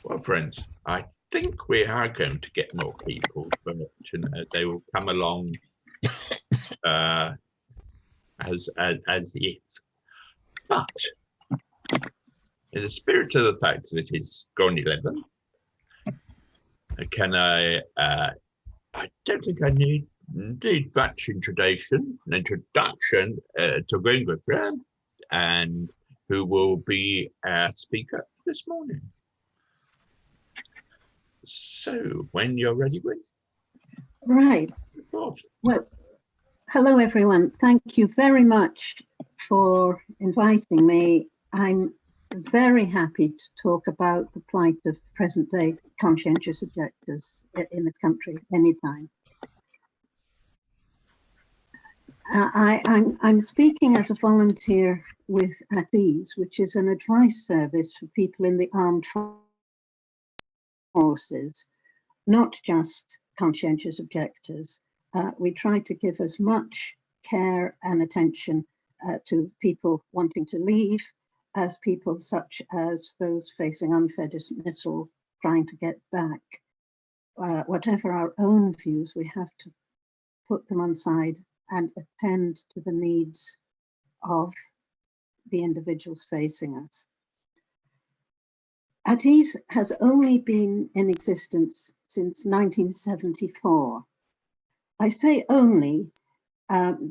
Well, friends, I think we are going to get more people, but they will come along as it's. But in the spirit of the fact that it is gone 11, can I don't think I need much introduction to Gwyn Gwyntopher, and who will be our speaker this morning. So, when you're ready, Gwyn. Right. Well, hello, everyone. Thank you very much for inviting me. I'm very happy to talk about the plight of present-day conscientious objectors in this country anytime. I'm speaking as a volunteer with At Ease, which is an advice service for people in the armed forces, not just conscientious objectors. We try to give as much care and attention to people wanting to leave as people such as those facing unfair dismissal, trying to get back. Whatever our own views, we have to put them on side and attend to the needs of the individuals facing us. At Ease has only been in existence since 1974. I say only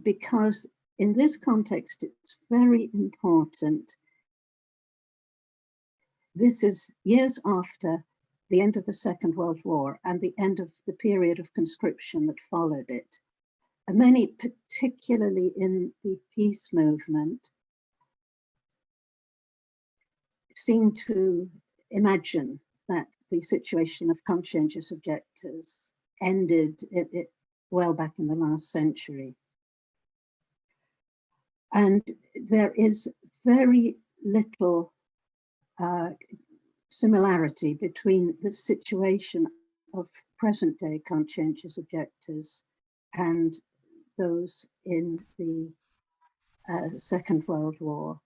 because in this context, it's very important. This is years after the end of the Second World War and the end of the period of conscription that followed it. And many, particularly in the peace movement, seem to imagine that the situation of conscientious objectors ended it well back in the last century. And there is very little similarity between the situation of present-day conscientious objectors and those in the Second World War.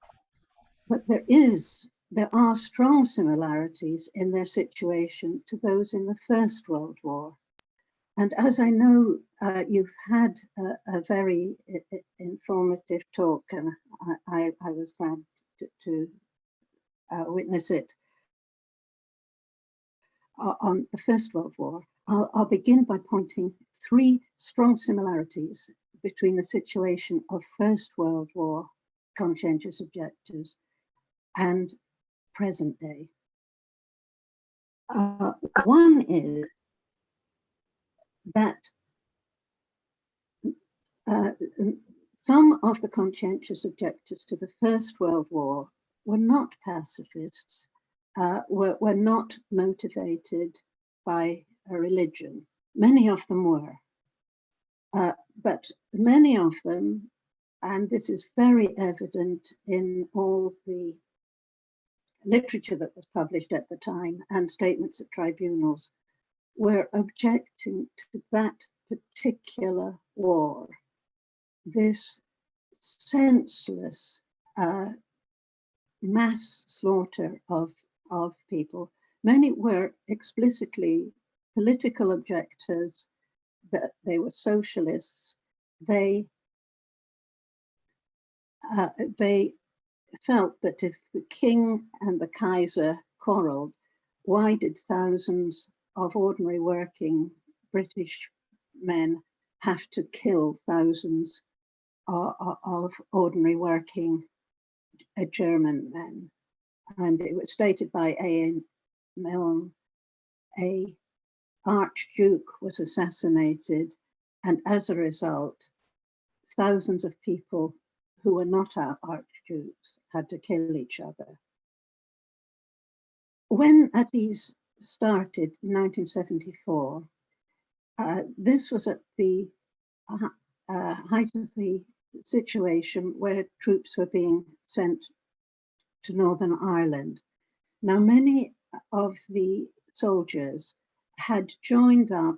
But there are strong similarities in their situation to those in the First World War. And as I know you've had a very informative talk, and I was glad to witness it, on the First World War, I'll begin by pointing three strong similarities between the situation of First World War conscientious objectors and present day. One is that some of the conscientious objectors to the First World War were not pacifists, were not motivated by a religion. Many of them were, but many of them, and this is very evident in all the literature that was published at the time and statements at tribunals, were objecting to that particular war, this senseless mass slaughter of people. Many were explicitly political objectors, that they were socialists. They felt that if the king and the Kaiser quarreled, why did thousands of ordinary working British men have to kill thousands of ordinary working German men? And it was stated by A.N. Milne, a archduke was assassinated, and as a result, thousands of people who were not archdukes had to kill each other. When At Ease started in 1974, this was at the height of the situation where troops were being sent to Northern Ireland. Now, many of the soldiers had joined up,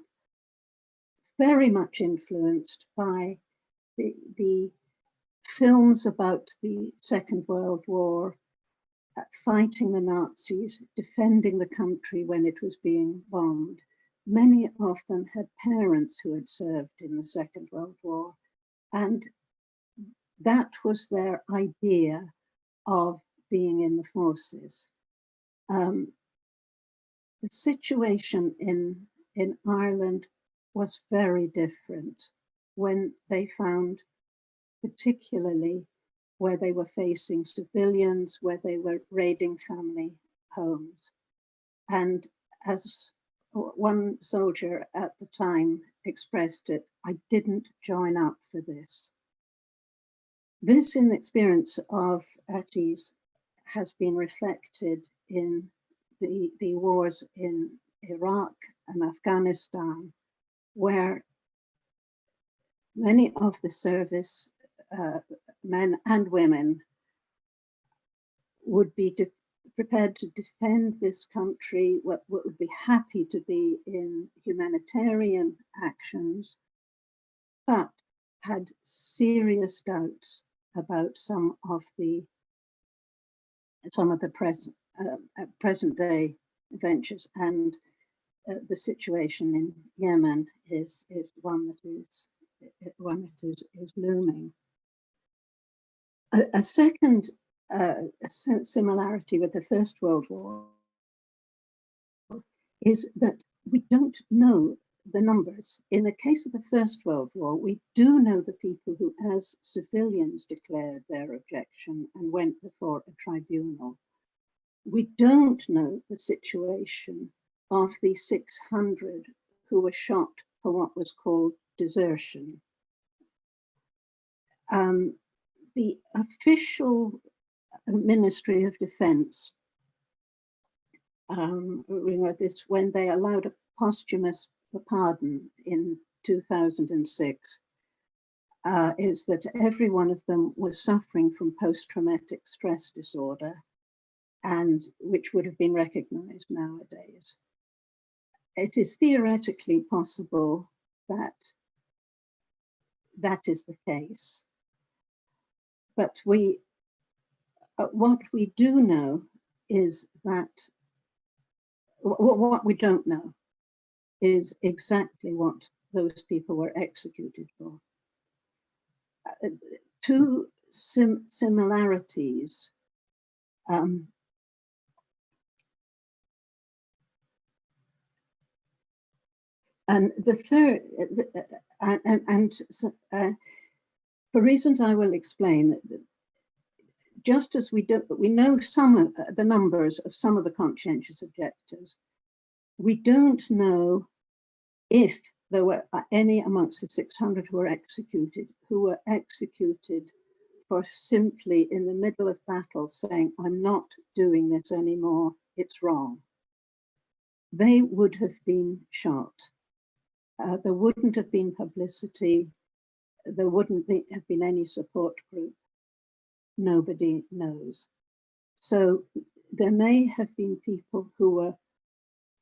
very much influenced by the films about the Second World War, fighting the Nazis, defending the country when it was being bombed. Many of them had parents who had served in the Second World War, and that was their idea of being in the forces. The situation in Ireland was very different when they found, particularly where they were facing civilians, where they were raiding family homes. And as one soldier at the time expressed it, I didn't join up for this. This, in the experience of Atis, has been reflected in the wars in Iraq and Afghanistan, where many of the service men and women would be prepared to defend this country, would be happy to be in humanitarian actions, but had serious doubts about some of the present day ventures, and the situation in Yemen is one that is looming. A second similarity with the First World War is that we don't know the numbers. In the case of the First World War, we do know the people who, as civilians, declared their objection and went before a tribunal. We don't know the situation of the 600 who were shot for what was called desertion. The official Ministry of Defense, when they allowed a posthumous pardon in 2006, is that every one of them was suffering from post-traumatic stress disorder, and which would have been recognized nowadays. It is theoretically possible that that is the case. But what we do know is that, what we don't know is exactly what those people were executed for. Two similarities. And the third, for reasons I will explain, just as we know some of the numbers of some of the conscientious objectors, we don't know if there were any amongst the 600 who were executed for simply in the middle of battle saying, I'm not doing this anymore, it's wrong. They would have been shot. There wouldn't have been publicity. There wouldn't have been any support group. Nobody knows. So there may have been people who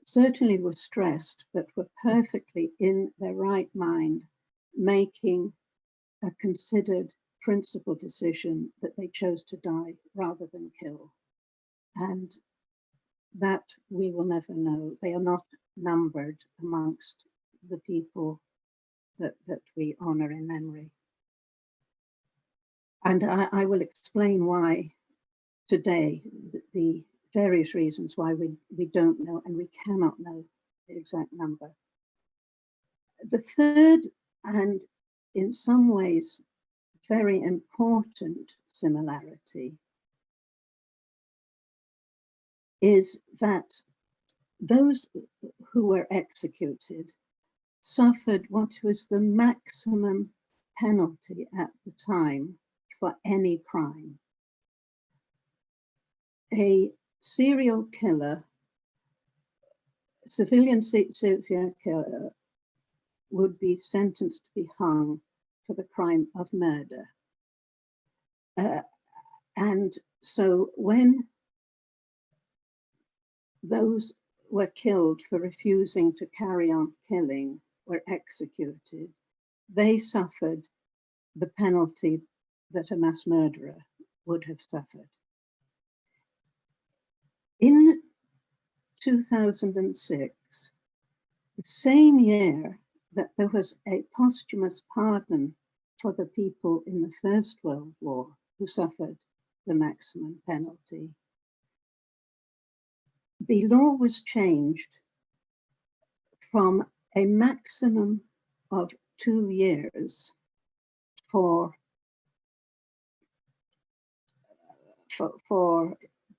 certainly were stressed, but were perfectly in their right mind, making a considered principled decision that they chose to die rather than kill. And that we will never know. They are not numbered amongst the people that we honor in memory. And I will explain why today, the various reasons why we don't know and we cannot know the exact number. The third, and in some ways very important similarity, is that those who were executed suffered what was the maximum penalty at the time for any crime. A serial killer, civilian serial killer, would be sentenced to be hung for the crime of murder. And so when those were killed for refusing to carry on killing were executed, they suffered the penalty that a mass murderer would have suffered. In 2006, the same year that there was a posthumous pardon for the people in the First World War who suffered the maximum penalty, the law was changed from a maximum of 2 years for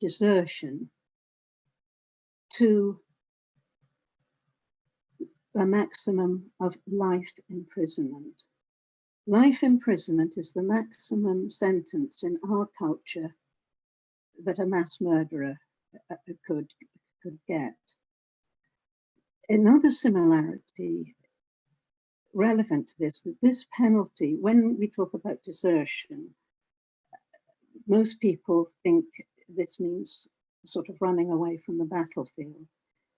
desertion to a maximum of life imprisonment. Life imprisonment is the maximum sentence in our culture that a mass murderer could get. Another similarity relevant to this, that this penalty, when we talk about desertion, most people think this means sort of running away from the battlefield.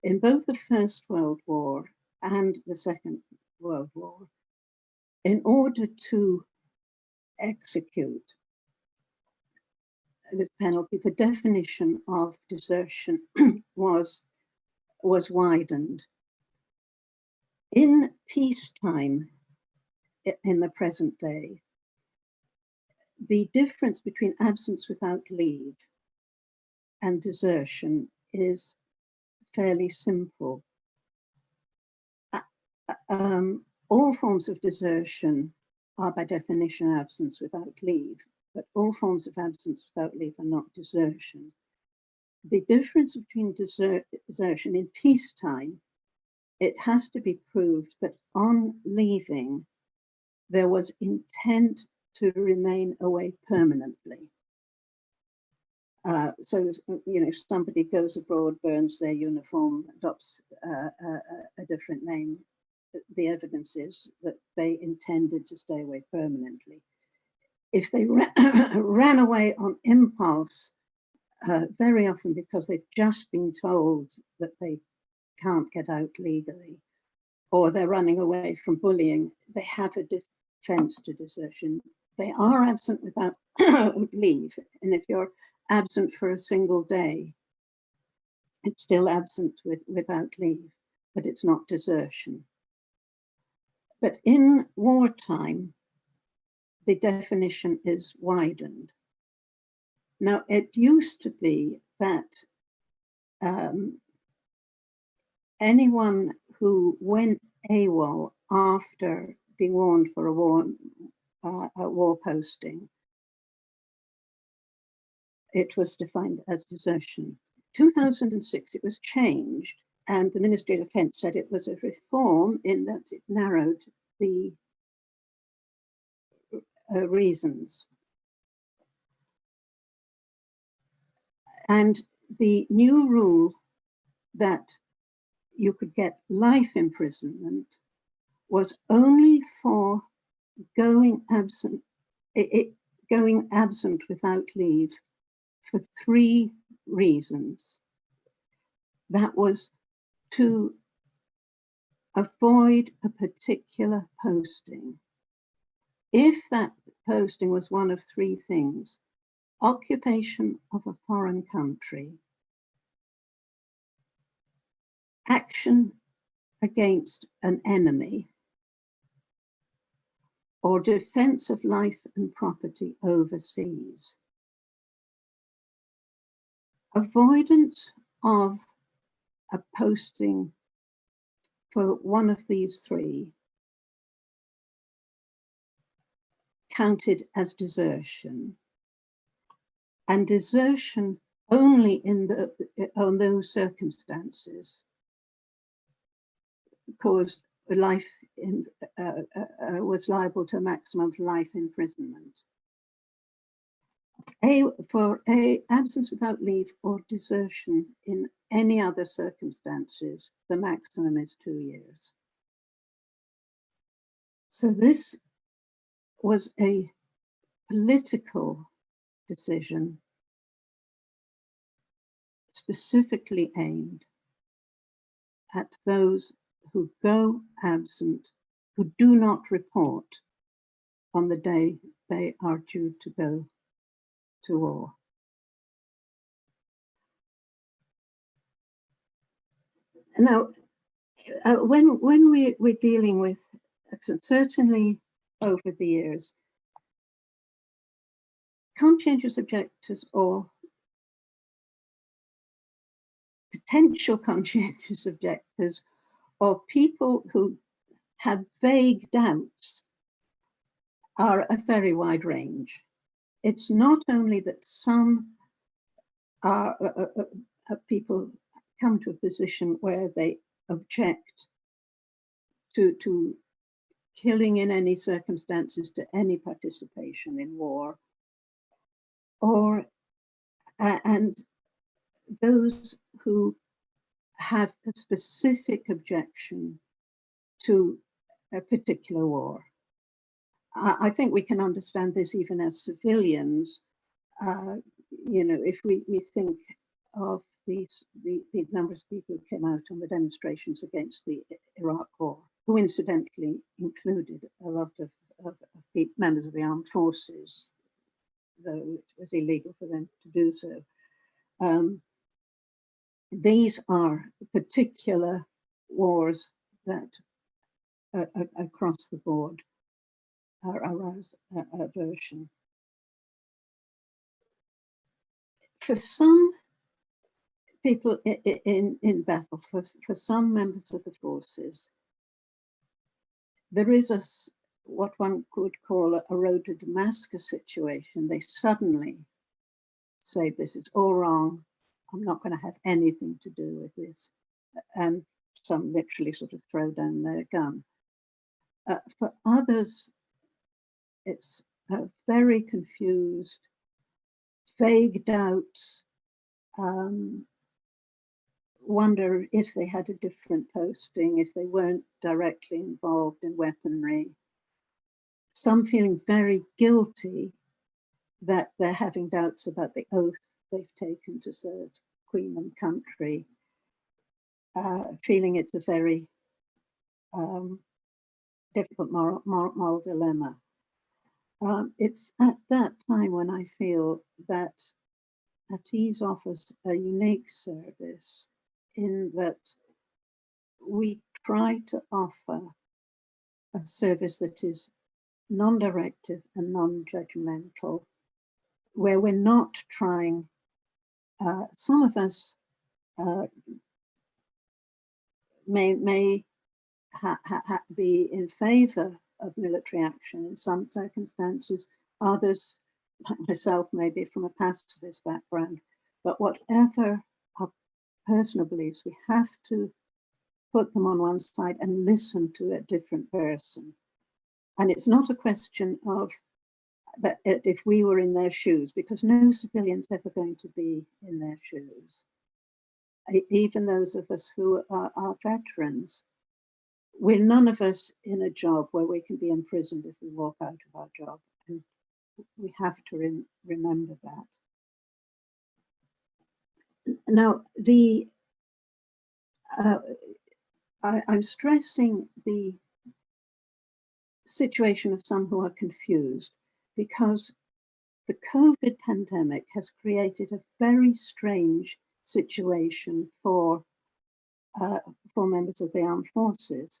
In both the First World War and the Second World War, in order to execute this penalty, the definition of desertion was widened. In peacetime, in the present day, the difference between absence without leave and desertion is fairly simple. All forms of desertion are by definition absence without leave, but all forms of absence without leave are not desertion. The difference between desertion in peacetime, it has to be proved that on leaving, there was intent to remain away permanently. So, you know, if somebody goes abroad, burns their uniform, adopts a different name, the evidence is that they intended to stay away permanently. If they ran away on impulse, very often because they've just been told that they can't get out legally, or they're running away from bullying, they have a defense to desertion. They are absent without leave, and if you're absent for a single day, it's still absent without leave, but it's not desertion. But in wartime, the definition is widened. Now, it used to be that anyone who went AWOL after being warned for a war posting, it was defined as desertion. 2006, it was changed, and the Ministry of Defence said it was a reform in that it narrowed the reasons. And the new rule that you could get life imprisonment was only for going absent without leave for 3 reasons. That was to avoid a particular posting. If that posting was one of 3 things: occupation of a foreign country, action against an enemy, or defense of life and property overseas. Avoidance of a posting for one of these 3 counted as desertion, and desertion only on those circumstances caused life was liable to a maximum of life imprisonment. For absence without leave or desertion in any other circumstances, the maximum is 2 years. So this was a political decision specifically aimed at those who go absent, who do not report on the day they are due to go to war. Now, when we're dealing with, certainly over the years, conscientious objectors or potential conscientious objectors or people who have vague doubts are a very wide range. It's not only that some are people come to a position where they object to killing in any circumstances, to any participation in war, or and those who have a specific objection to a particular war. I think we can understand this even as civilians. You know, if we think of the numbers of people who came out on the demonstrations against the Iraq War, who incidentally included a lot of members of the armed forces, though it was illegal for them to do so. These are particular wars that across the board arouse aversion. For some people in battle, for some members of the forces, there is what one could call a road to Damascus situation. They suddenly say, this is all wrong, I'm not going to have anything to do with this. And some literally sort of throw down their gun. For others, it's very confused, vague doubts, wonder if they had a different posting, if they weren't directly involved in weaponry. Some feeling very guilty that they're having doubts about the oath they've taken to serve Queen and country, feeling it's a very difficult moral dilemma. It's at that time when I feel that ATEES offers a unique service in that we try to offer a service that is non-directive and non-judgmental, where we're not trying, some of us may be in favor of military action in some circumstances, others, like myself, maybe from a pacifist background, but whatever our personal beliefs, we have to put them on one side and listen to a different person. And it's not a question of that if we were in their shoes, because no civilian's ever going to be in their shoes. Even those of us who are veterans, we're none of us in a job where we can be imprisoned if we walk out of our job. And we have to remember that. Now, I'm stressing the situation of some who are confused, because the COVID pandemic has created a very strange situation for members of the armed forces.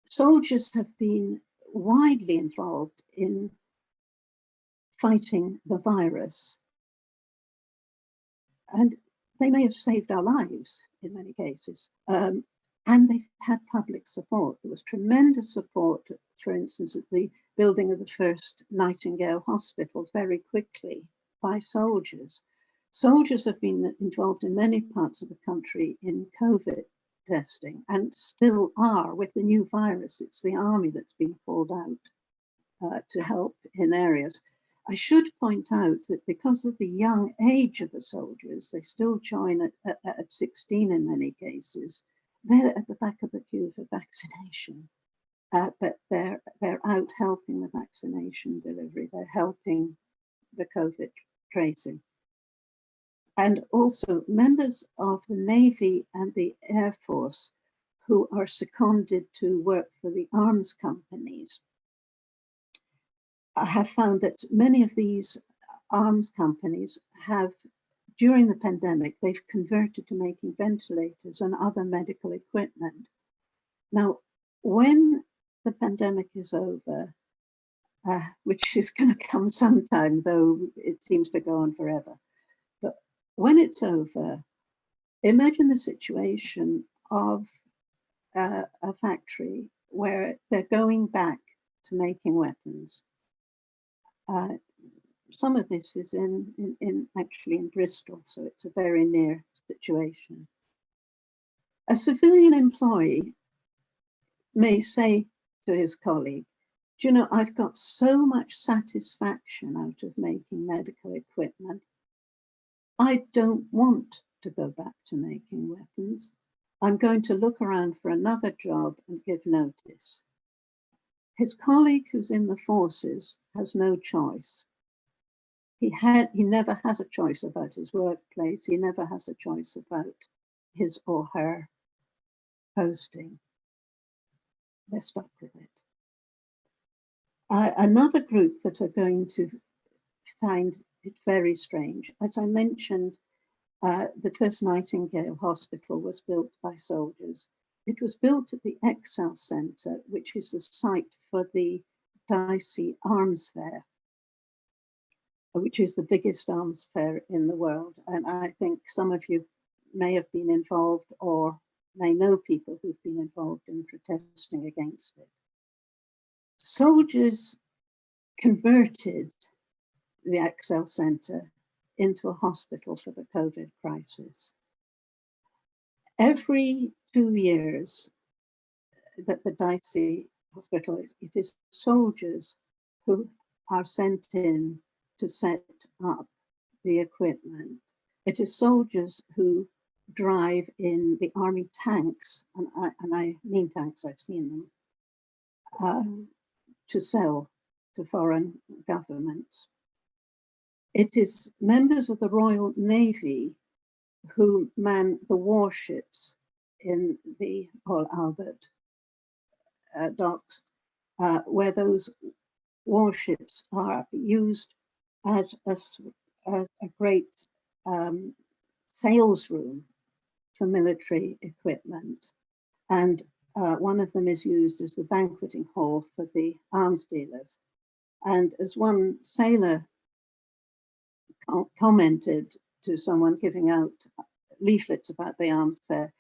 Soldiers have been widely involved in fighting the virus, and they may have saved our lives in many cases. And they've had public support. There was tremendous support, for instance, at the building of the first Nightingale Hospital very quickly by soldiers. Soldiers have been involved in many parts of the country in COVID testing and still are with the new virus. It's the army that's been called out to help in areas. I should point out that because of the young age of the soldiers, they still join at 16 in many cases. They're at the back of the queue for vaccination, but they're out helping the vaccination delivery. They're helping the COVID tracing. And also members of the Navy and the Air Force who are seconded to work for the arms companies. I have found that many of these arms companies have during the pandemic, they've converted to making ventilators and other medical equipment. Now, when the pandemic is over, which is going to come sometime, though it seems to go on forever. But when it's over, imagine the situation of a factory where they're going back to making weapons. Some of this is actually in Bristol, so it's a very near situation. A civilian employee may say to his colleague, "Do you know, I've got so much satisfaction out of making medical equipment. I don't want to go back to making weapons. I'm going to look around for another job and give notice." His colleague who's in the forces has no choice. He never has a choice about his workplace. He never has a choice about his or her posting. They're stuck with it. Another group that are going to find it very strange, as I mentioned, the first Nightingale Hospital was built by soldiers. It was built at the Excel Centre, which is the site for the Dicey Arms Fair, which is the biggest arms fair in the world. And I think some of you may have been involved or may know people who've been involved in protesting against it. Soldiers converted the Excel Centre into a hospital for the COVID crisis. Every 2 years that the Dicey Hospital it is soldiers who are sent in to set up the equipment. It is soldiers who drive in the army tanks, and I mean tanks, I've seen them, to sell to foreign governments. It is members of the Royal Navy who man the warships in the Port Albert docks, where those warships are used as a great sales room for military equipment. And one of them is used as the banqueting hall for the arms dealers. And as one sailor commented to someone giving out leaflets about the arms fair,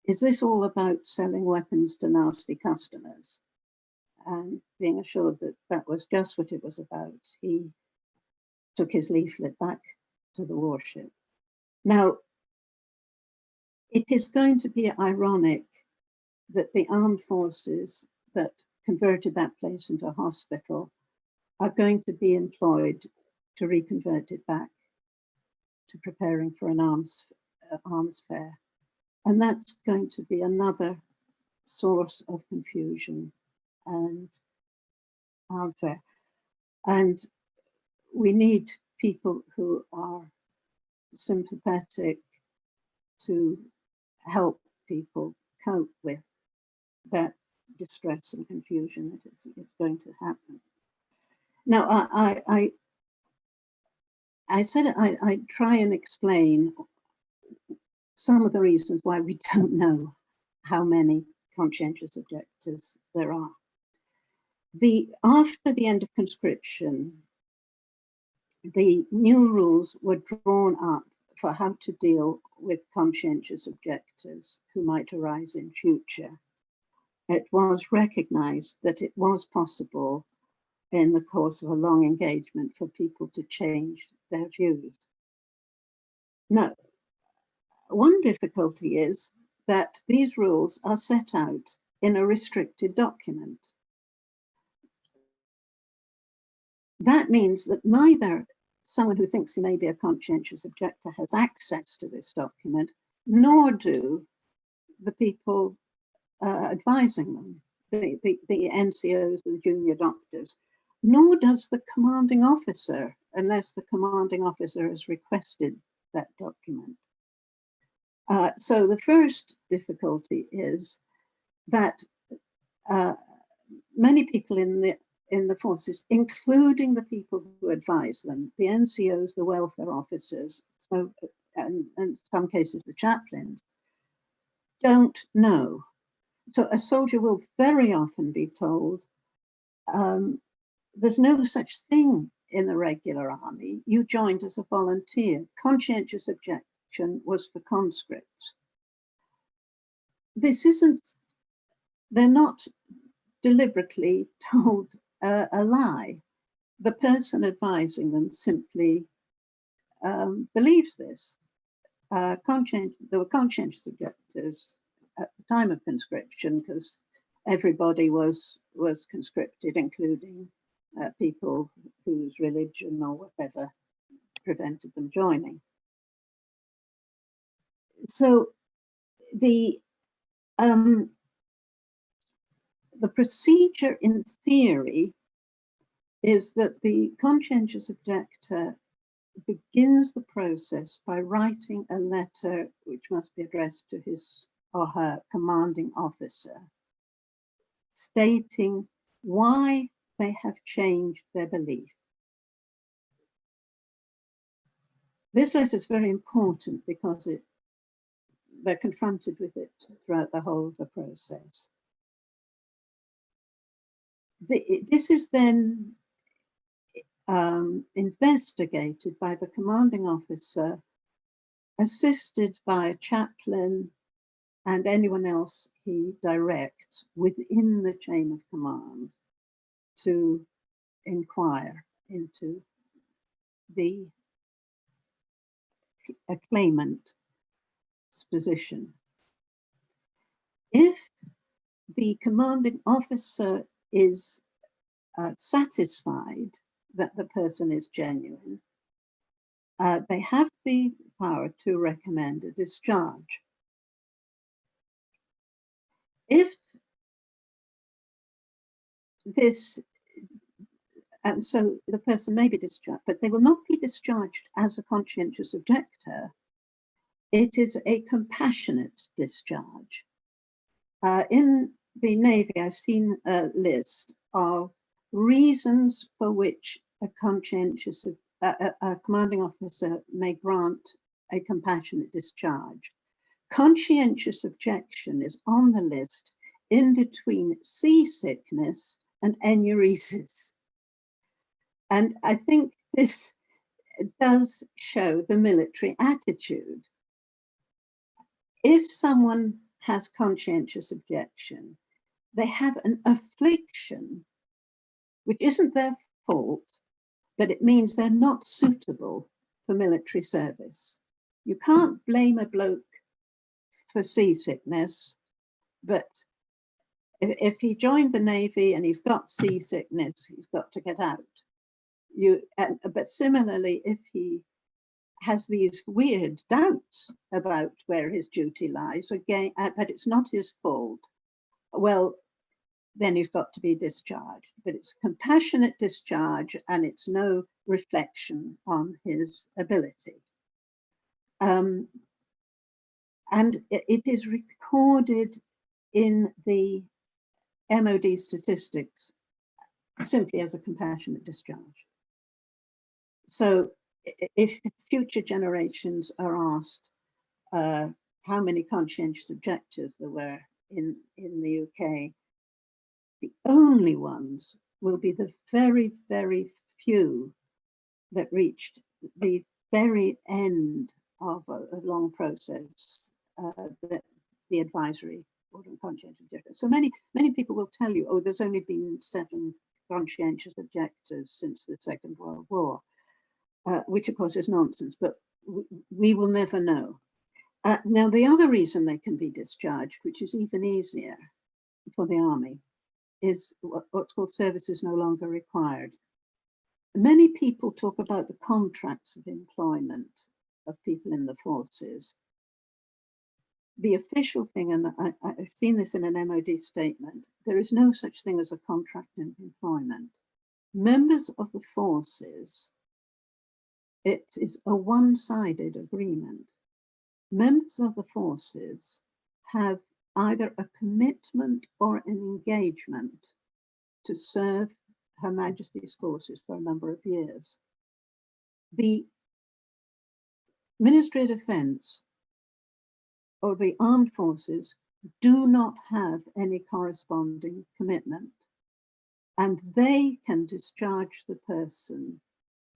"Is this all about selling weapons to nasty customers?" And being assured that that was just what it was about, he took his leaflet back to the warship. Now, it is going to be ironic that the armed forces that converted that place into a hospital are going to be employed to reconvert it back to preparing for an arms fair. And that's going to be another source of confusion and arms fair. And we need people who are sympathetic to help people cope with that distress and confusion that is going to happen. Now, I said I'd try and explain some of the reasons why we don't know how many conscientious objectors there are. After the end of conscription, the new rules were drawn up for how to deal with conscientious objectors who might arise in future. It was recognized that it was possible in the course of a long engagement for people to change their views. Now, one difficulty is that these rules are set out in a restricted document. That means that neither someone who thinks he may be a conscientious objector has access to this document, nor do the people advising them, the NCOs, the junior doctors, nor does the commanding officer, unless the commanding officer has requested that document. So the first difficulty is that many people in the in the forces, including the people who advise them, the NCOs, the welfare officers, so and in some cases the chaplains, don't know. So a soldier will very often be told, there's no such thing in the regular army. You joined as a volunteer. Conscientious objection was for conscripts. This isn't, they're not deliberately told a lie. The person advising them simply believes this. There were conscientious objectors at the time of conscription because everybody was conscripted, including people whose religion or whatever prevented them joining. So the procedure in theory is that the conscientious objector begins the process by writing a letter which must be addressed to his or her commanding officer, stating why they have changed their belief. This letter is very important because they're confronted with it throughout the whole of the process. This is then investigated by the commanding officer, assisted by a chaplain and anyone else he directs within the chain of command to inquire into the claimant's position. If the commanding officer is satisfied that the person is genuine, they have the power to recommend a discharge. If this, and so the person may be discharged, but they will not be discharged as a conscientious objector. It is a compassionate discharge. In the Navy, I've seen a list of reasons for which a conscientious a commanding officer may grant a compassionate discharge. Conscientious objection is on the list in between seasickness and enuresis. And I think this does show the military attitude. If someone has conscientious objection, they have an affliction which isn't their fault, but it means they're not suitable for military service. You can't blame a bloke for seasickness, but if he joined the Navy and he's got seasickness, he's got to get out. But similarly, if he has these weird doubts about where his duty lies, again, but it's not his fault, well, then he's got to be discharged. But it's compassionate discharge and it's no reflection on his ability. And it is recorded in the MOD statistics simply as a compassionate discharge. So if future generations are asked how many conscientious objectors there were in the UK, the only ones will be the very, very few that reached the very end of a long process, the advisory board on conscientious objectors. So many people will tell you, oh, there's only been 7 conscientious objectors since the Second World War, which of course is nonsense, but we will never know. Now, the other reason they can be discharged, which is even easier for the army, is what's called services no longer required. Many people talk about the contracts of employment of people in the forces. The official thing, and I've seen this in an MOD statement, there is no such thing as a contract of employment. Members of the forces, it is a one-sided agreement. Members of the forces have either a commitment or an engagement to serve Her Majesty's forces for a number of years. The Ministry of Defence or the armed forces do not have any corresponding commitment, and they can discharge the person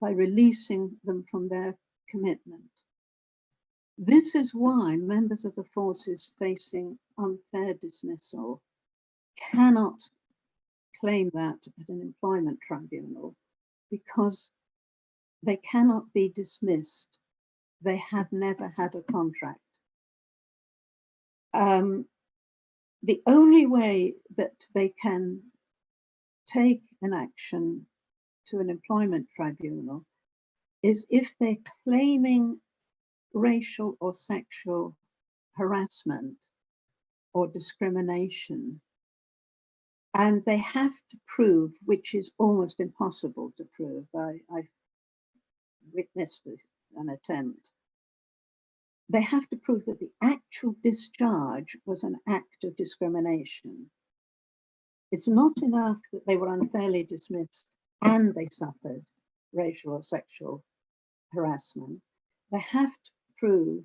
by releasing them from their commitment. This is why members of the forces facing unfair dismissal cannot claim that at an employment tribunal, because they cannot be dismissed. They have never had a contract. The only way that they can take an action to an employment tribunal is if they're claiming racial or sexual harassment or discrimination, and they have to prove, which is almost impossible to prove. I've witnessed an attempt. They have to prove that the actual discharge was an act of discrimination. It's not enough that they were unfairly dismissed and they suffered racial or sexual harassment. They have to prove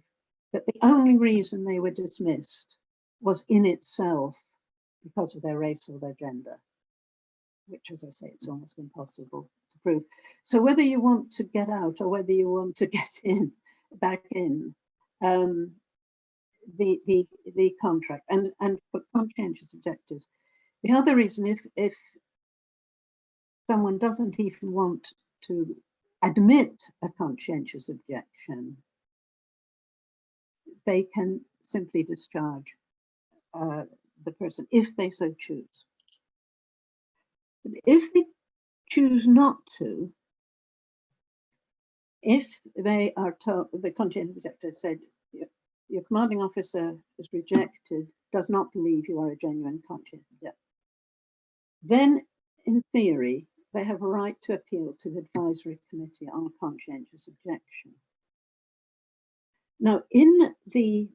that the only reason they were dismissed was in itself because of their race or their gender, which, as I say, it's almost impossible to prove. So whether you want to get out or whether you want to get in, back in, the contract, and for conscientious objectors, the other reason, if someone doesn't even want to admit a conscientious objection, they can simply discharge the person if they so choose. But if they choose not to, if they are told, the conscientious objector said, your commanding officer is rejected, does not believe you are a genuine conscientious objector, then in theory, they have a right to appeal to the Advisory Committee on Conscientious Objection. Now, in the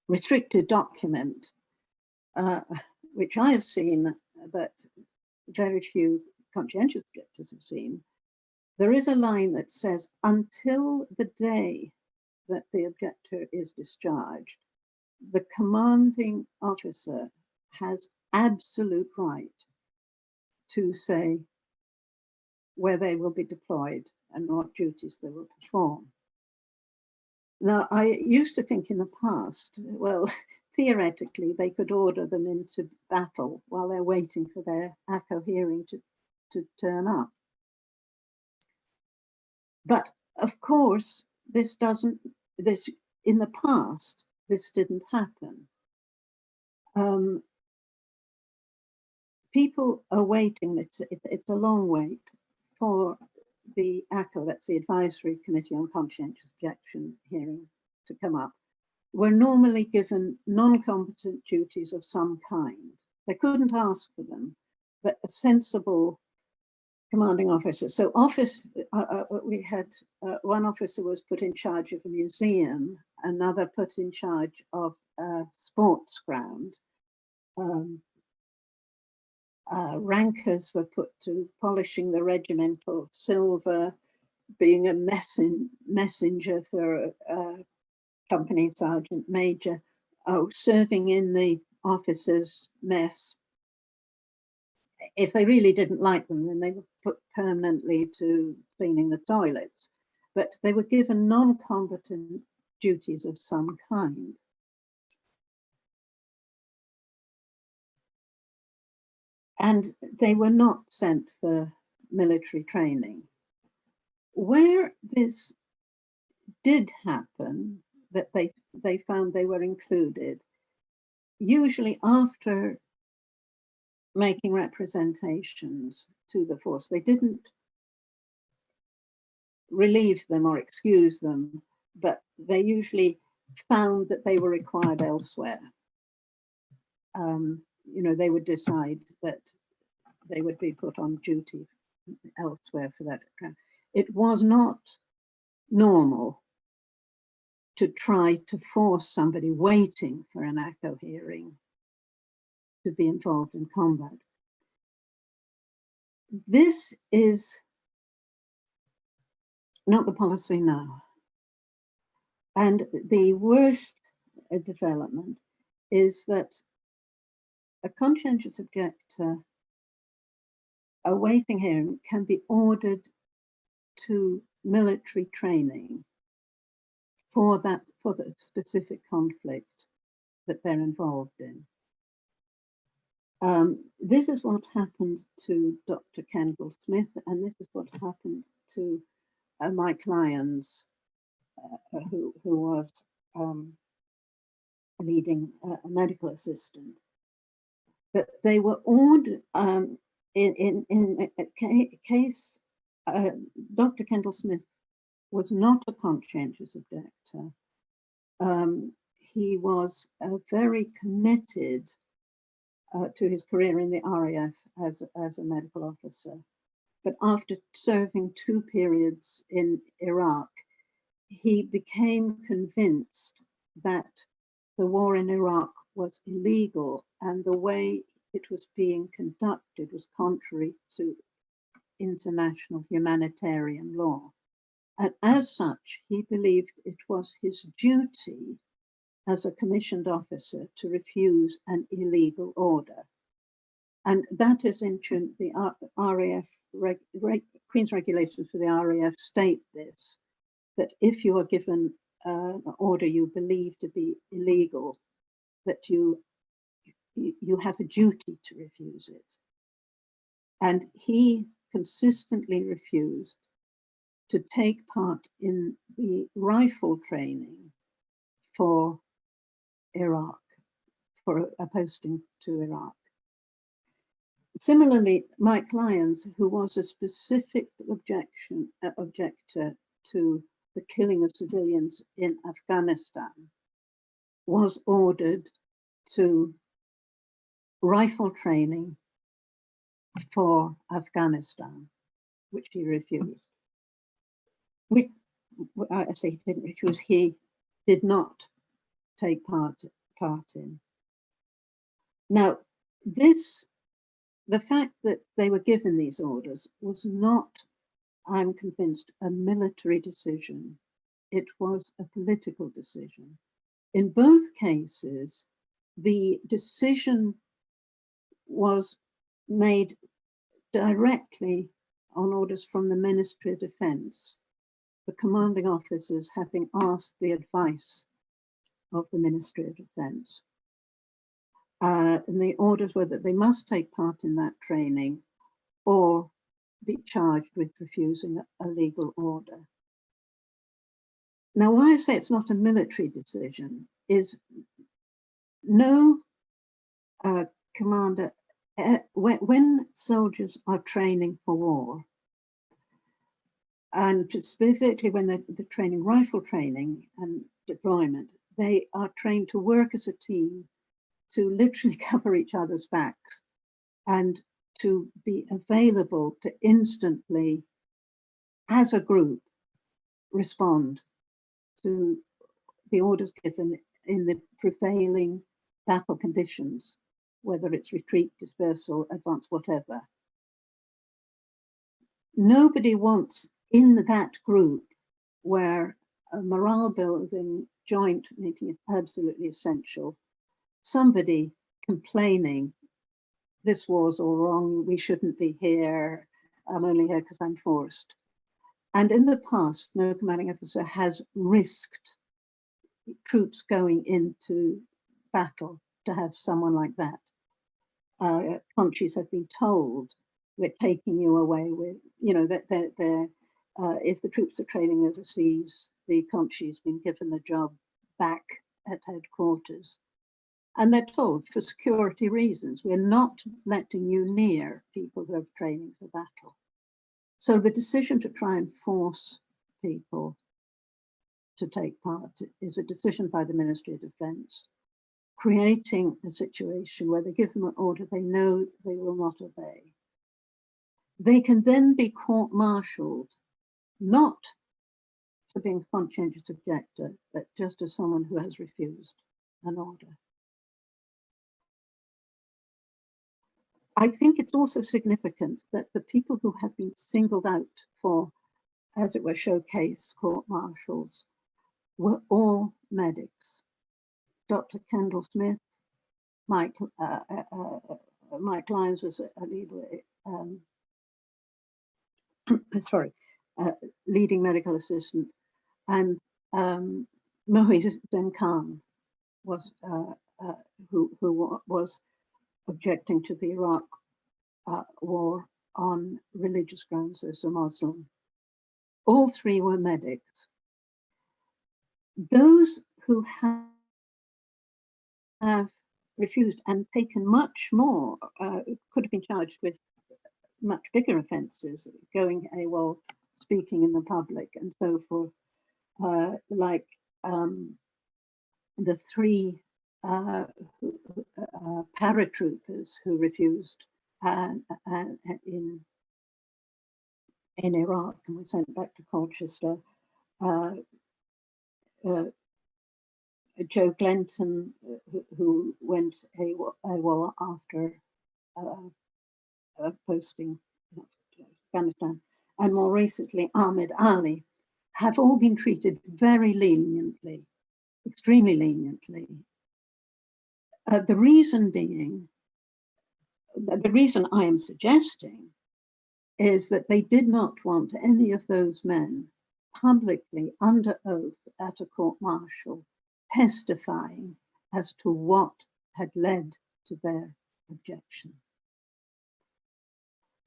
restricted document, which I have seen, but very few conscientious objectors have seen, there is a line that says, until the day that the objector is discharged, the commanding officer has absolute right to say where they will be deployed and what duties they will perform. Now, I used to think in the past, well, theoretically, they could order them into battle while they're waiting for their ACO hearing to turn up. But of course, in the past, this didn't happen. People are waiting, it's a long wait for the ACO, that's the Advisory Committee on Conscientious Objection hearing, to come up. We're normally given non-competent duties of some kind. They couldn't ask for them, but a sensible commanding officer. So we had one officer was put in charge of a museum, another put in charge of a sports ground. Rankers were put to polishing the regimental silver, being a messenger for a company sergeant major, serving in the officers' mess. If they really didn't like them, then they were put permanently to cleaning the toilets. But they were given non-combatant duties of some kind. And they were not sent for military training. Where this did happen, that they found they were included, usually after making representations to the force. They didn't relieve them or excuse them, but they usually found that they were required elsewhere. They would decide that they would be put on duty elsewhere for that. It was not normal to try to force somebody waiting for an ACO hearing to be involved in combat. This is not the policy now. And the worst development is that a conscientious objector awaiting hearing can be ordered to military training for the specific conflict that they're involved in. This is what happened to Dr. Kendall Smith, and this is what happened to Mike Lyons, who was leading a medical assistant. But they were ordered in a case. Dr. Kendall Smith was not a conscientious objector. He was very committed to his career in the RAF as a medical officer. But after serving 2 periods in Iraq, he became convinced that the war in Iraq was illegal and the way it was being conducted was contrary to international humanitarian law. And as such, he believed it was his duty as a commissioned officer to refuse an illegal order. And that is in tune, the RAF, Queen's regulations for the RAF state this, that if you are given an order you believe to be illegal, that you have a duty to refuse it. And he consistently refused to take part in the rifle training for Iraq, for a posting to Iraq. Similarly, Mike Lyons, who was a specific objector to the killing of civilians in Afghanistan, was ordered to rifle training for Afghanistan, which he refused. I say he didn't refuse, he did not take part in. Now, the fact that they were given these orders was not, I'm convinced, a military decision. It was a political decision. In both cases, the decision was made directly on orders from the Ministry of Defence, the commanding officers having asked the advice of the Ministry of Defence. And the orders were that they must take part in that training or be charged with refusing a legal order. Now, why I say it's not a military decision is no commander, when soldiers are training for war, and specifically when they're training, rifle training and deployment, they are trained to work as a team, to literally cover each other's backs and to be available to instantly, as a group, respond to the orders given in the prevailing battle conditions, whether it's retreat, dispersal, advance, whatever. Nobody wants in that group where a morale building joint meeting is absolutely essential, somebody complaining, this war's all wrong, we shouldn't be here, I'm only here because I'm forced. And in the past, no commanding officer has risked troops going into battle to have someone like that. Countries have been told, we're taking you away with, that if the troops are training overseas, the country's been given the job back at headquarters. And they're told, for security reasons, we're not letting you near people who are training for battle. So the decision to try and force people to take part is a decision by the Ministry of Defence, creating a situation where they give them an order they know they will not obey. They can then be court-martialed, not for being a conscientious objector, but just as someone who has refused an order. I think it's also significant that the people who have been singled out for, as it were, showcase court-martials were all medics. Dr. Kendall Smith, Mike Lyons was a leading medical assistant, and Mohsen Khan was who was objecting to the Iraq war on religious grounds as a Muslim. All three were medics. Those who have refused and taken much more, could have been charged with much bigger offences, going AWOL, speaking in the public and so forth, like the three paratroopers who refused in Iraq and were sent back to Colchester. Joe Glenton, who went AWOL after posting in Afghanistan, and more recently Ahmed Ali, have all been treated very leniently, extremely leniently. The reason being, the reason I am suggesting is that they did not want any of those men publicly under oath at a court-martial testifying as to what had led to their objection.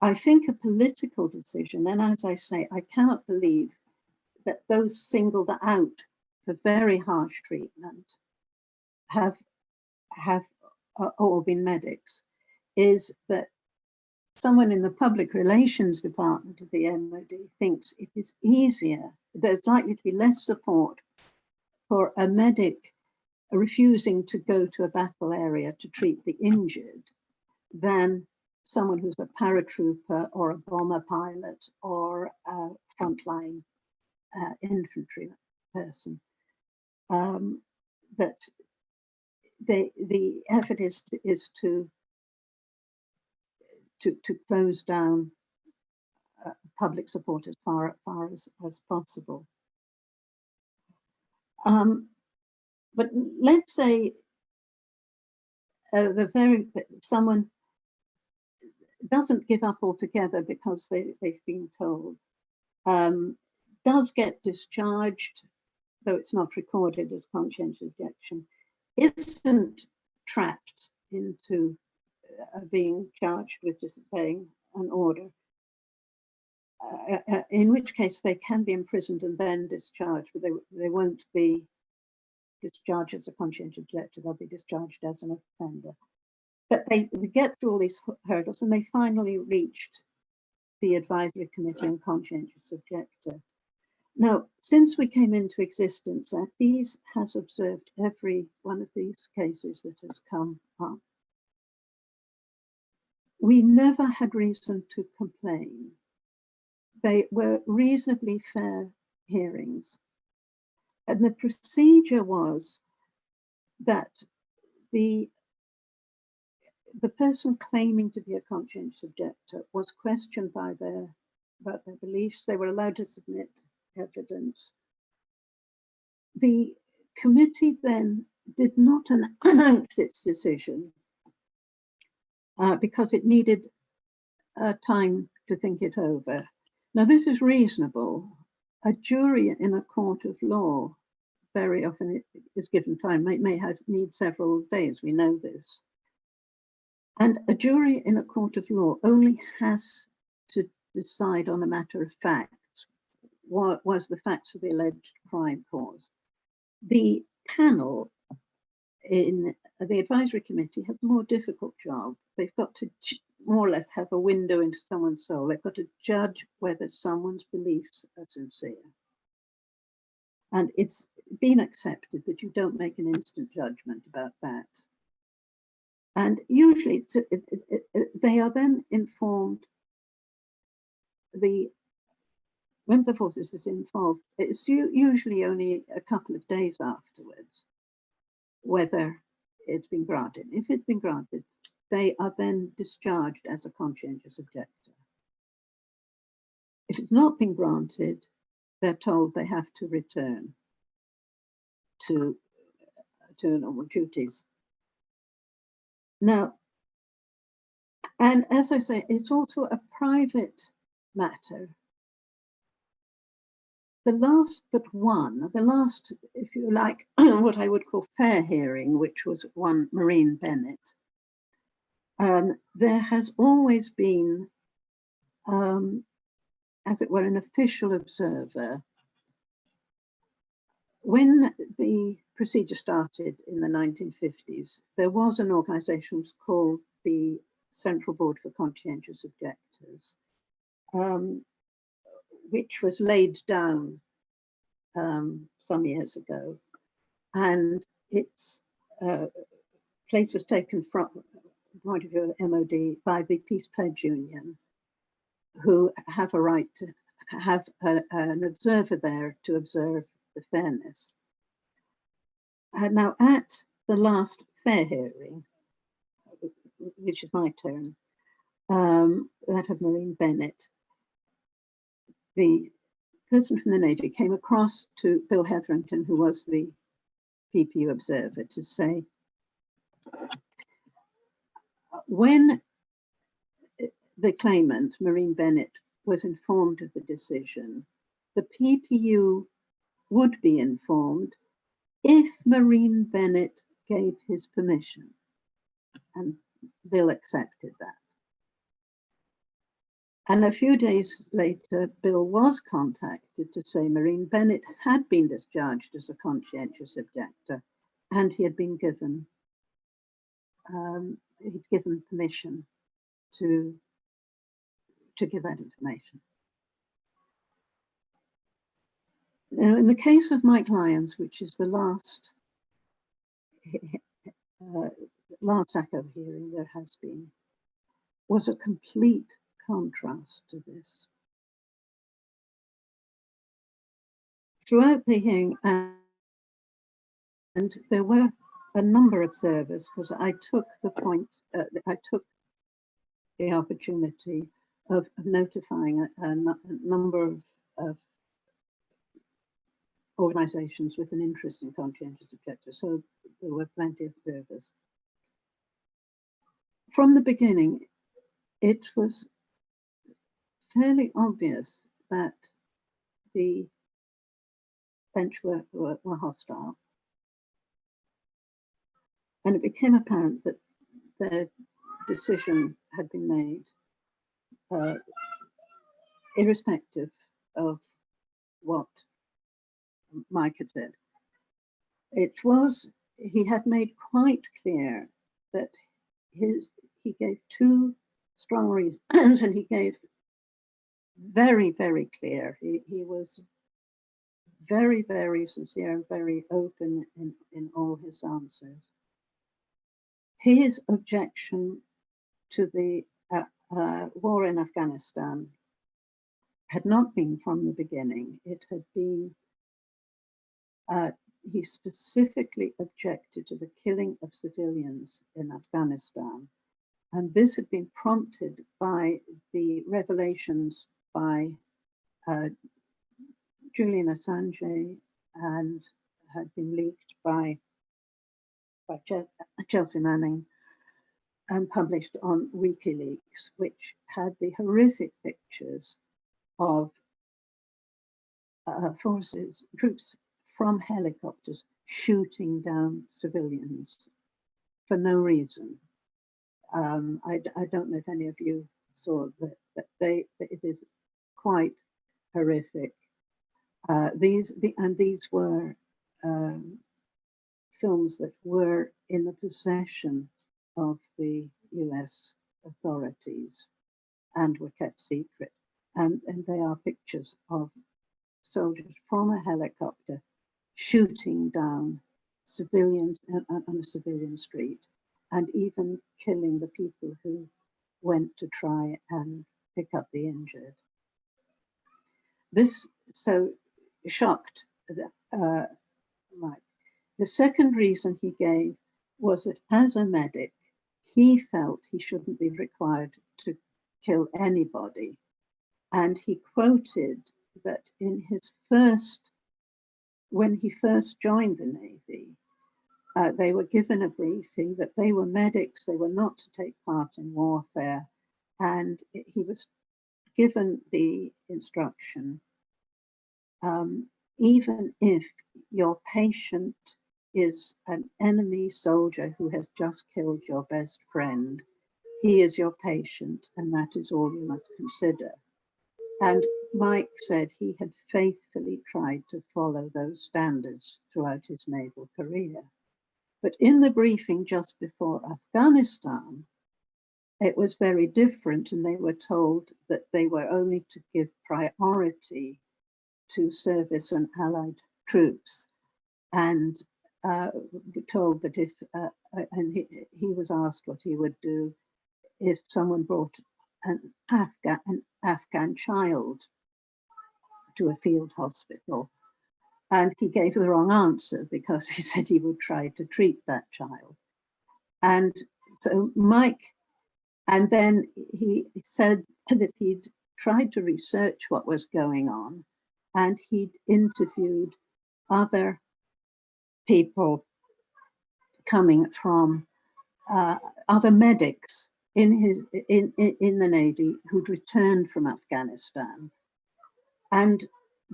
I think a political decision, and as I say, I cannot believe that those singled out for very harsh treatment have all been medics, is that someone in the public relations department of the MOD thinks it is easier, there's likely to be less support for a medic refusing to go to a battle area to treat the injured than someone who's a paratrooper or a bomber pilot or a frontline infantry person. That the effort is to close down public support as far as possible. But let's say someone doesn't give up altogether because they've been told, does get discharged, though it's not recorded as conscientious objection, isn't trapped into being charged with disobeying an order, in which case they can be imprisoned and then discharged, but they won't be discharged as a conscientious objector, they'll be discharged as an offender. But they get through all these hurdles and they finally reached the advisory committee on conscientious objector. Now, since we came into existence, ATIS has observed every one of these cases that has come up. We never had reason to complain. They were reasonably fair hearings. And the procedure was that the person claiming to be a conscientious objector was questioned about their beliefs. They were allowed to submit evidence. The committee then did not announce its decision because it needed time to think it over. Now, this is reasonable. A jury in a court of law very often is given time, may need several days, we know this. And a jury in a court of law only has to decide on a matter of facts. What was the facts of the alleged crime cause? The panel in the advisory committee has a more difficult job. They've got to more or less have a window into someone's soul. They've got to judge whether someone's beliefs are sincere. And it's been accepted that you don't make an instant judgment about that. And usually they are then informed, when the forces is involved, it's usually only a couple of days afterwards whether it's been granted. If it's been granted, they are then discharged as a conscientious objector. If it's not been granted, they're told they have to return to normal duties. Now, and as I say, it's also a private matter. The last, if you like, what I would call fair hearing, which was one Maureen Bennett, there has always been, as it were, an official observer. When the procedure started in the 1950s, there was an organisation called the Central Board for Conscientious Objectors, which was laid down some years ago, and its place was taken from the point of view of the MOD by the Peace Pledge Union, who have a right to have an observer there to observe the fairness. Now, at the last fair hearing, which is my turn, that of Maureen Bennett, the person from the Navy came across to Bill Hetherington, who was the PPU observer, to say, when the claimant, Maureen Bennett, was informed of the decision, the PPU would be informed if Maureen Bennett gave his permission, and Bill accepted that. And a few days later, Bill was contacted to say Maureen Bennett had been discharged as a conscientious objector, and he had been given permission to give that information. Now, in the case of Mike Lyons, which is the last ACO hearing there has been, was a complete contrast to this. Throughout the hearing, and there were a number of observers, because I took the opportunity of notifying a number of organisations with an interest in conscientious objectors, so there were plenty of observers. From the beginning, it was fairly obvious that the bench were hostile, and it became apparent that the decision had been made irrespective of what Mike had said. He had made quite clear that he gave two strong reasons, and he gave very, very clear. He was very, very sincere and very open in all his answers. His objection to the war in Afghanistan had not been from the beginning. It had been, he specifically objected to the killing of civilians in Afghanistan. And this had been prompted by the revelations by Julian Assange, and had been leaked by Chelsea Manning and published on WikiLeaks, which had the horrific pictures of troops from helicopters shooting down civilians for no reason. I don't know if any of you saw that, but it is quite horrific. These were films that were in the possession of the US authorities and were kept secret. And they are pictures of soldiers from a helicopter shooting down civilians on a civilian street, and even killing the people who went to try and pick up the injured. This so shocked Mike. The second reason he gave was that as a medic, he felt he shouldn't be required to kill anybody. And he quoted that in his when he first joined the Navy, they were given a briefing that they were medics, they were not to take part in warfare. And he was given the instruction, even if your patient is an enemy soldier who has just killed your best friend, he is your patient, and that is all you must consider. And Mike said he had faithfully tried to follow those standards throughout his naval career. But in the briefing just before Afghanistan, it was very different, and they were told that they were only to give priority to service and allied troops, and told that if, and he was asked what he would do if someone brought an Afghan child to a field hospital. And he gave the wrong answer because he said he would try to treat that child. And so Mike, and then he said that he'd tried to research what was going on, and he'd interviewed other people coming from other medics in the Navy who'd returned from Afghanistan. And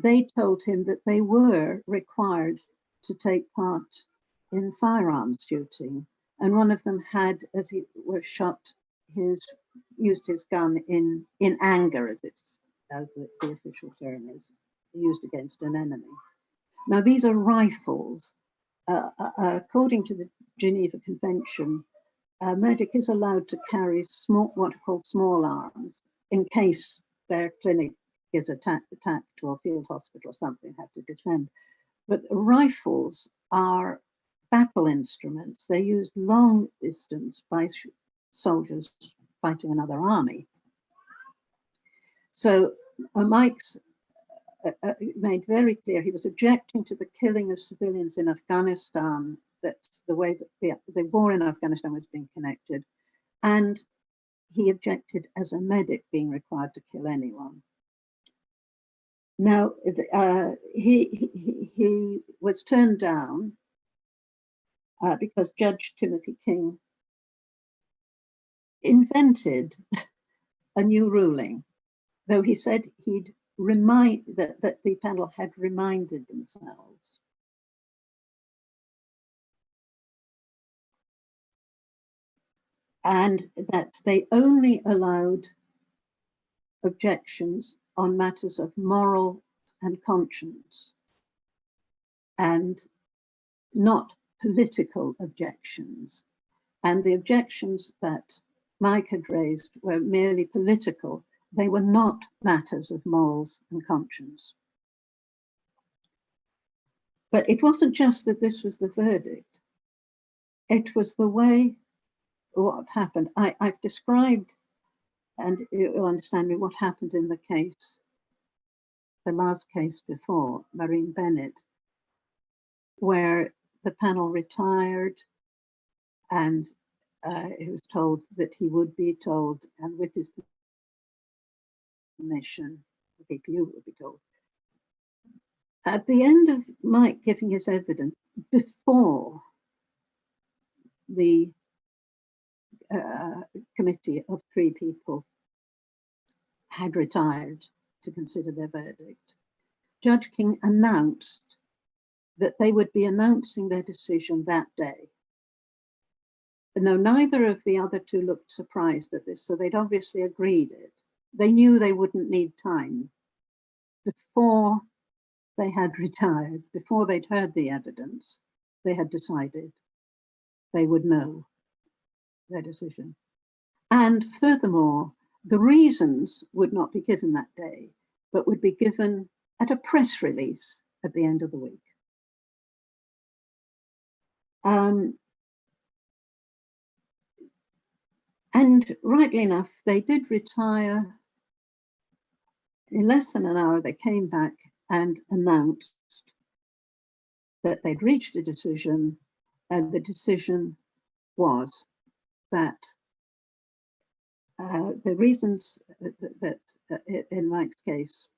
they told him that they were required to take part in firearms shooting. And one of them had, as he was shot, used his gun in anger, as the official term is, used against an enemy. Now, these are rifles. According to the Geneva Convention, a medic is allowed to carry what are called small arms in case their clinic is attacked or a field hospital or something, have to defend. But rifles are battle instruments. They're used long distance by soldiers fighting another army. So Mike's made very clear he was objecting to the killing of civilians in Afghanistan, that the way that the war in Afghanistan was being connected, and he objected as a medic being required to kill anyone. Now, he was turned down because Judge Timothy King invented a new ruling, though he said he'd that the panel had reminded themselves. And that they only allowed objections on matters of moral and conscience, and not political objections. And the objections that Mike had raised were merely political. They were not matters of morals and conscience. But it wasn't just that this was the verdict. It was the way what happened. I've described, and you'll understand me, what happened in the case, the last case before, Marine Bennett, where the panel retired and he was told that he would be told, and with his permission, the PPU would be told. At the end of Mike giving his evidence, before the committee of 3 people had retired to consider their verdict, Judge King announced that they would be announcing their decision that day. No, neither of the other 2 looked surprised at this, so they'd obviously agreed it. They knew they wouldn't need time. Before they had retired, before they'd heard the evidence, they had decided they would know their decision. And furthermore, the reasons would not be given that day, but would be given at a press release at the end of the week. And rightly enough, they did retire. In less than an hour, they came back and announced that they'd reached a decision, and the decision was that the reasons that in Mike's case,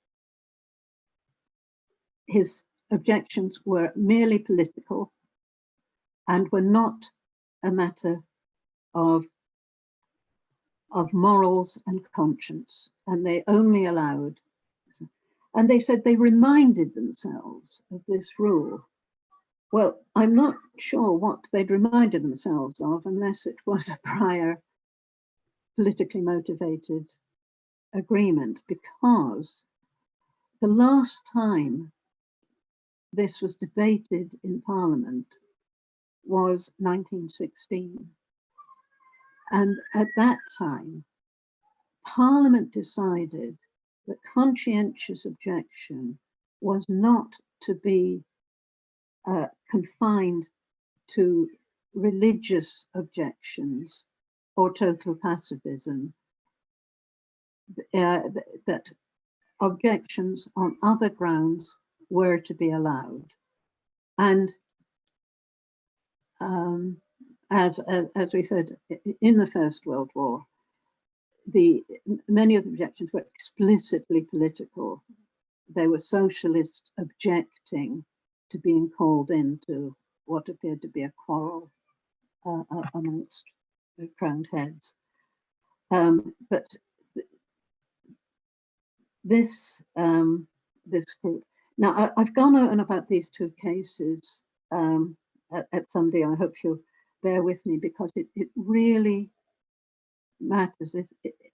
his objections were merely political and were not a matter of morals and conscience, and they only allowed, and they said they reminded themselves of this rule. Well, I'm not sure what they'd reminded themselves of unless it was a prior politically motivated agreement, because the last time this was debated in Parliament was 1916. And at that time, Parliament decided that conscientious objection was not to be confined to religious objections or total pacifism, that objections on other grounds were to be allowed. And as we've heard, in the First World War, many of the objections were explicitly political. They were socialists objecting to being called into what appeared to be a quarrel amongst the crowned heads. But this group. Now, I've gone on about these two cases at some day. I hope you'll bear with me, because it really matters.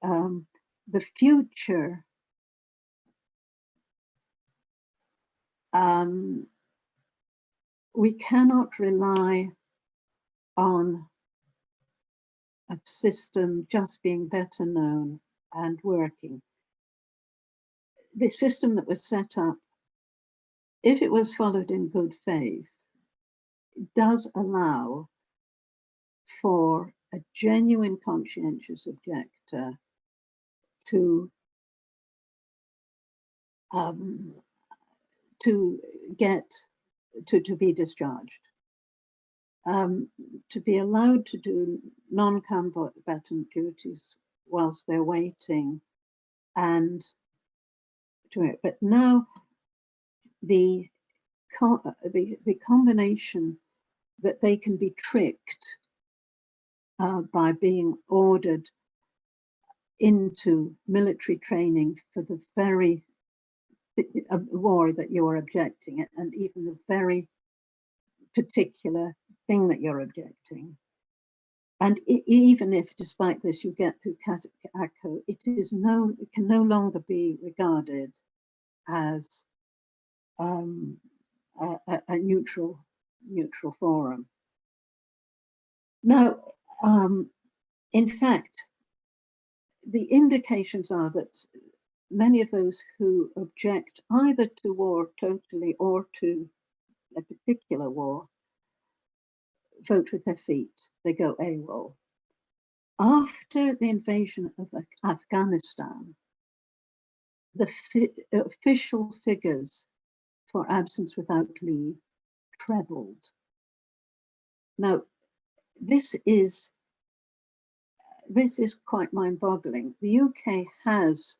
The future we cannot rely on a system just being better known and working. The system that was set up, if it was followed in good faith, does allow for a genuine conscientious objector to be discharged, to be allowed to do non-combatant duties whilst they're waiting, and but now the combination that they can be tricked by being ordered into military training for the very war that you're objecting at, and even the very particular thing that you're objecting. And even if, despite this, you get through ACO, it can no longer be regarded as a neutral forum. Now, in fact, the indications are that many of those who object either to war totally or to a particular war vote with their feet. They go AWOL. After the invasion of Afghanistan, the official figures for absence without leave trebled. Now, this is quite mind-boggling. The UK has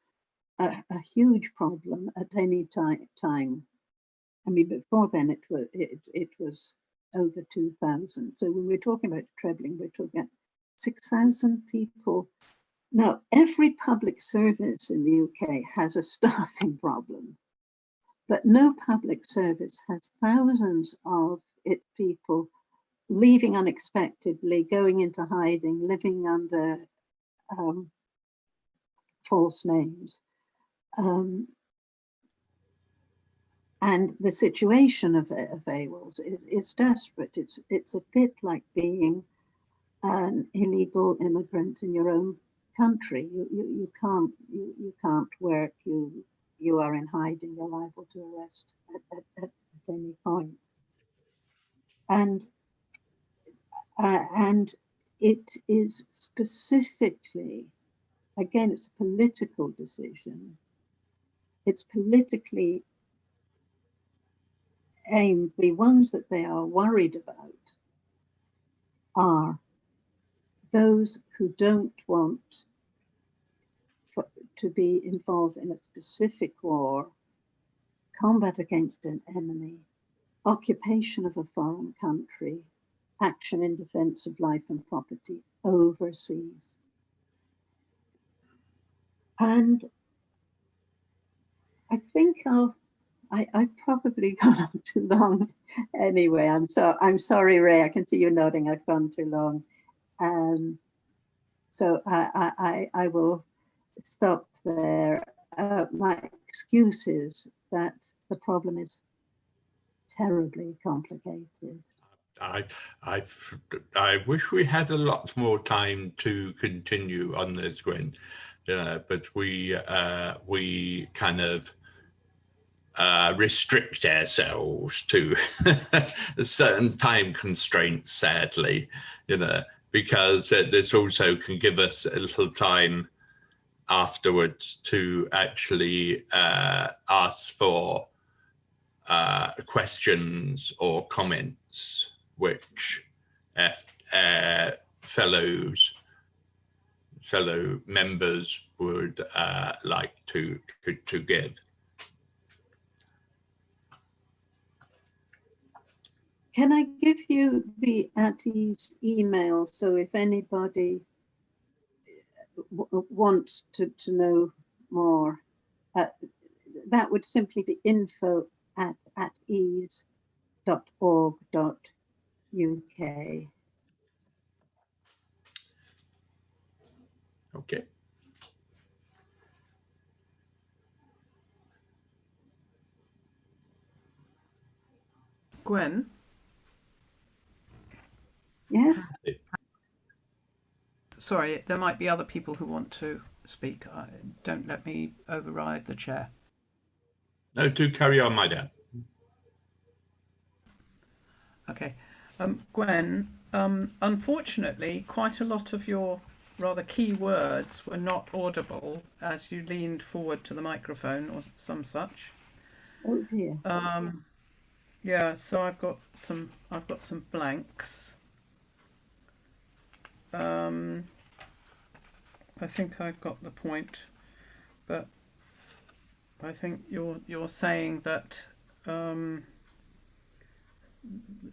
a huge problem at any time. I mean, before then it was over 2,000. So when we're talking about trebling, we're talking about 6,000 people. Now, every public service in the UK has a staffing problem, but no public service has thousands of its people leaving unexpectedly, going into hiding, living under false names. And the situation of AWOLs is desperate. It's a bit like being an illegal immigrant in your own country. You can't work. You are in hiding. You're liable to arrest at any point. And it is specifically, again, it's a political decision. It's politically aimed. The ones that they are worried about are those who don't want to be involved in a specific war, combat against an enemy, occupation of a foreign country, action in defense of life and property overseas. And I think I've probably gone on too long anyway. I'm sorry, Ray, I can see you nodding, I've gone too long. So I will stop there. My excuse is that the problem is terribly complicated. I wish we had a lot more time to continue on this, Gwyn, but we kind of restrict ourselves to certain time constraints, sadly, because this also can give us a little time afterwards to actually ask for questions or comments which fellow members would like to give. Can I give you the at-ease email, so if anybody wants to know more, that would simply be info@ease.org.uk. Okay. Gwyn? Yes? Sorry, there might be other people who want to speak. Don't let me override the chair. No, do carry on, my dear. Okay. Gwyn, unfortunately, quite a lot of your rather key words were not audible as you leaned forward to the microphone or some such. Oh dear. Yeah, so I've got some blanks. I think I've got the point, but I think you're saying that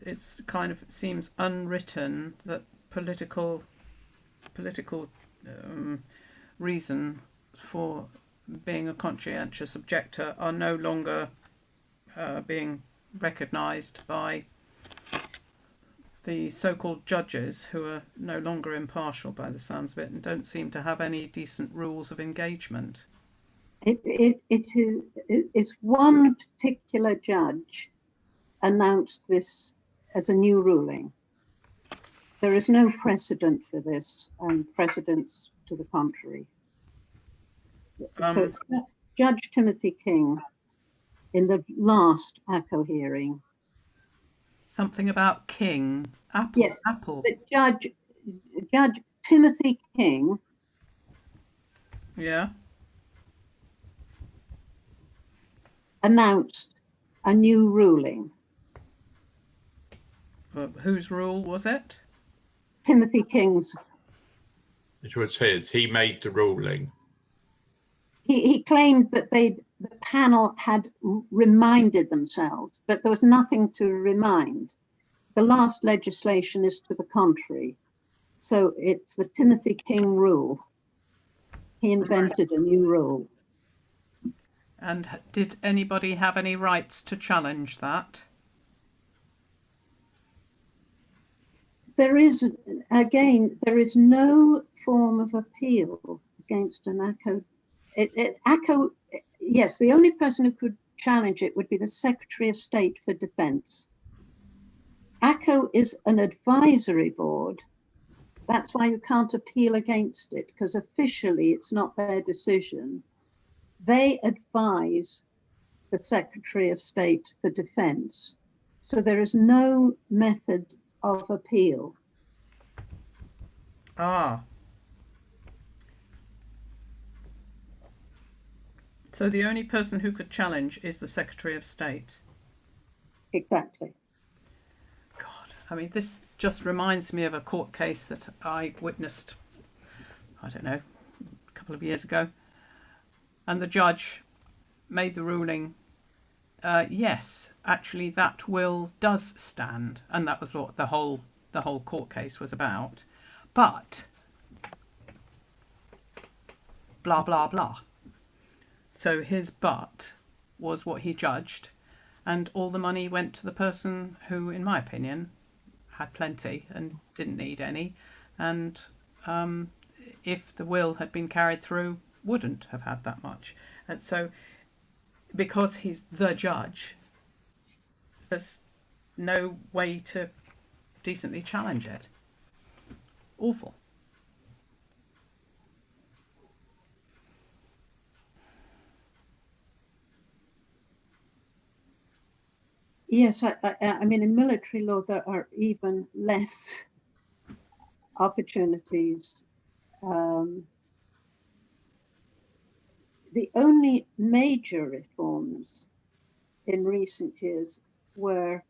it's kind of seems unwritten that political reason for being a conscientious objector are no longer being recognised by the so-called judges, who are no longer impartial by the sounds of it and don't seem to have any decent rules of engagement. It's one particular judge announced this as a new ruling. There is no precedent for this, and precedents to the contrary. So it's Judge Timothy King in the last ACO hearing. Something about King. Apple. Yes, Apple. the Judge Timothy King. Yeah. Announced a new ruling. Whose rule was it? Timothy King's. It was his. He made the ruling. He claimed that the panel had reminded themselves, but there was nothing to remind. The last legislation is to the contrary. So it's the Timothy King rule. He invented a new rule. And did anybody have any rights to challenge that? There is no form of appeal against an ACO. ACO, yes, the only person who could challenge it would be the Secretary of State for Defense. ACO is an advisory board. That's why you can't appeal against it, because officially it's not their decision. They advise the Secretary of State for Defense. So there is no method of appeal. Ah. So the only person who could challenge is the Secretary of State. Exactly. God, I mean, this just reminds me of a court case that I witnessed, I don't know, a couple of years ago. And the judge made the ruling, yes, actually that will does stand. And that was what the whole court case was about. But, blah, blah, blah. So his but was what he judged. And all the money went to the person who, in my opinion, had plenty and didn't need any. And if the will had been carried through, wouldn't have had that much. And so, because he's the judge, there's no way to decently challenge it. Awful. Yes, I mean, in military law, there are even less opportunities. The only major reforms in recent years were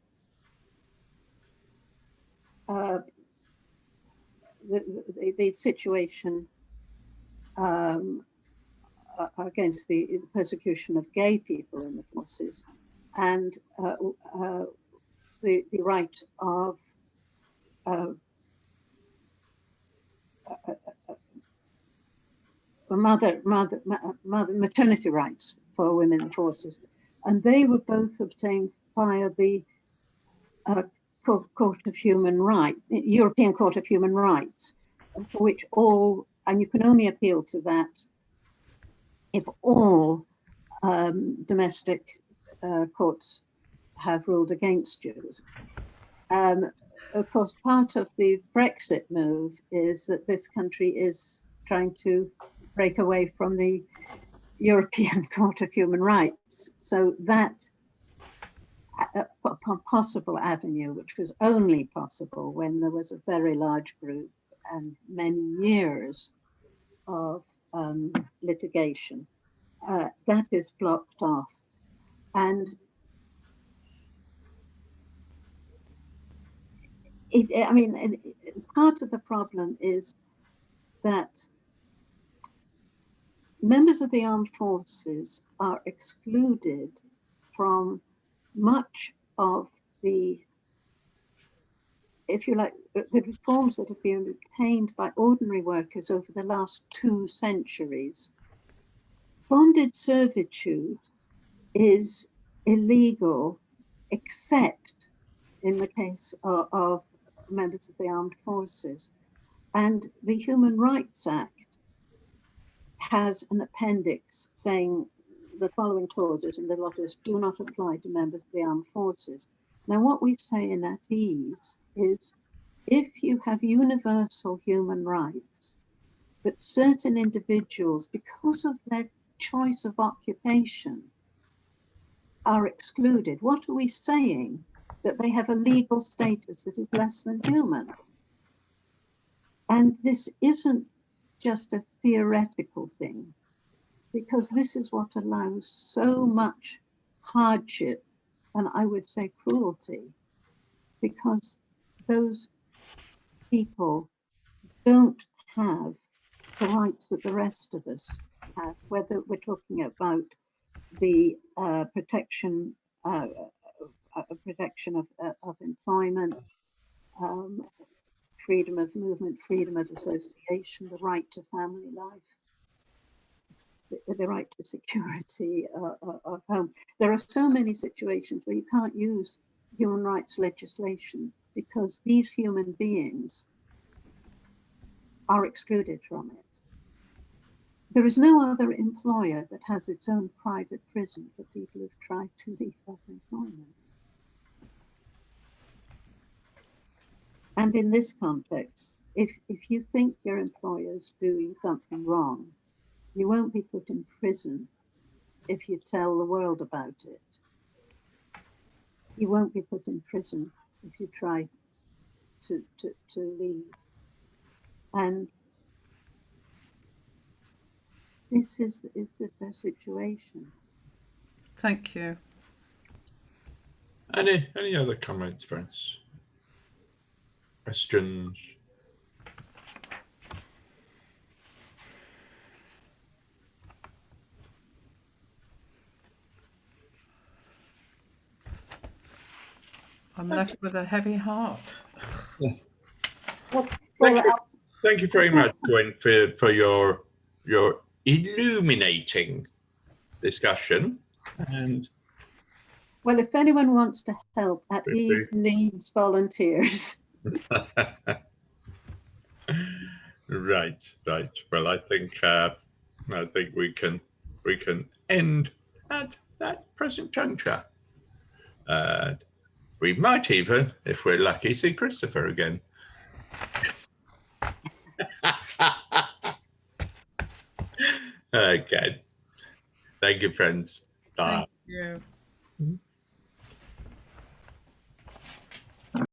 the situation against the persecution of gay people in the forces, and the right of maternity rights for women in the forces, and they were both obtained via the Court of Human Rights, European Court of Human Rights, for which all, and you can only appeal to that if all domestic courts have ruled against Jews. Of course, part of the Brexit move is that this country is trying to break away from the European Court of Human Rights. So that possible avenue, which was only possible when there was a very large group and many years of litigation, that is blocked off. And I mean, part of the problem is that members of the armed forces are excluded from much of the, if you like, the reforms that have been obtained by ordinary workers over the last 2 centuries. Bonded servitude is illegal except in the case of members of the armed forces. And the Human Rights Act has an appendix saying the following clauses, and the lot is do not apply to members of the armed forces. Now, what we say in at ease is if you have universal human rights, but certain individuals, because of their choice of occupation, are excluded, what are we saying? That they have a legal status that is less than human. And this isn't just a theoretical thing, because this is what allows so much hardship, and I would say cruelty, because those people don't have the rights that the rest of us have, whether we're talking about the protection of employment, freedom of movement, freedom of association, the right to family life, the right to security of home. There are so many situations where you can't use human rights legislation because these human beings are excluded from it. There is no other employer that has its own private prison for people who've tried to leave that employment. And in this context, if you think your employer's doing something wrong, you won't be put in prison if you tell the world about it. You won't be put in prison if you try to leave. And this is their situation. Thank you. Any other comments, friends? Questions? I'm left with a heavy heart. Thank you very much, Gwyn, for your illuminating discussion. And well, if anyone wants to help, at ease needs volunteers. Right. Well, I think we can end at that present juncture. We might even, if we're lucky, see Christopher again. Okay. Thank you, friends. Bye. Thank you.